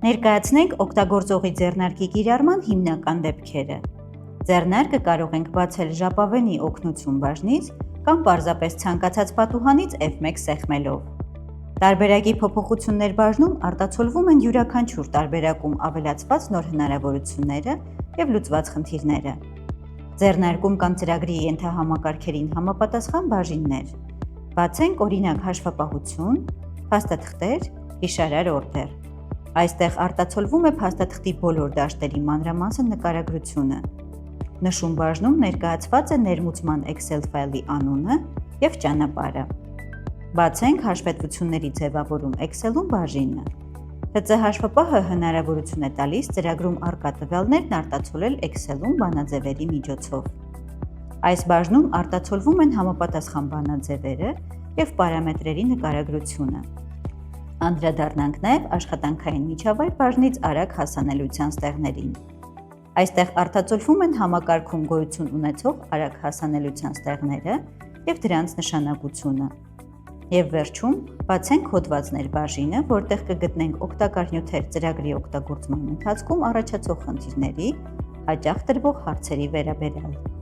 Ներկայացնենք օգտագործողի ձեռնարկի կիրառման հիմնական դեպքերը։ Ձեռնարկը կարող ենք բացել ժապավենի օգնություն բաժնից կամ պարզապես ցանկացած պատուհանից F1 սեղմելով։ Տարբերակի փոփոխություններ բաժնում արտացոլվում են յուրաքանչյուր տարբերակում ավելացված նոր հնարավորությունները և լուծված խնդիրները։ Ձեռնարկում կան ծրագրի ենթահամակարգերին համապատասխան բաժիններ։ Բացենք օրինակ հաշվապահություն, փաստաթղթեր, հիշարար օրդեր։ Այստեղ արտացոլվում է փաստաթղթի բոլոր դաշտերի մանրամասն նկարագրությունը։ Նշում բաժնում ներկայացված է ներմուծման Excel ֆայլի անունը և ճանապարհը։ Բացենք հաշվետվությունների ձևավորում Excel-ում բաժինը։ ՀԾ հաշվապահը հնարավորություն է տալիս ծրագրում առկա տվյալներն արտացոլել Excel-ում բանաձևերի միջոցով։ Այս բաժնում արտացոլվում են համապատասխան բանաձևերը և պարամետրերի նկարագրությունը։ Անդրադառնանք նաև աշխատանքային միջավայր բաժնից արագ հասանելիության ստեղներին։ Այստեղ արտացոլվում են համակարգում գոյություն ունեցող արագ հասանելիության ստեղները և դրանց նշանակությունը։ Եվ վերջում բացենք հոդվածներ բաժինը, որտեղ կգտնենք օգտակար նյութեր ծրագրի օգտագործման ընթացքում առաջացող խնդիրների, հաճախ տրվող հարցերի վերաբերյալ։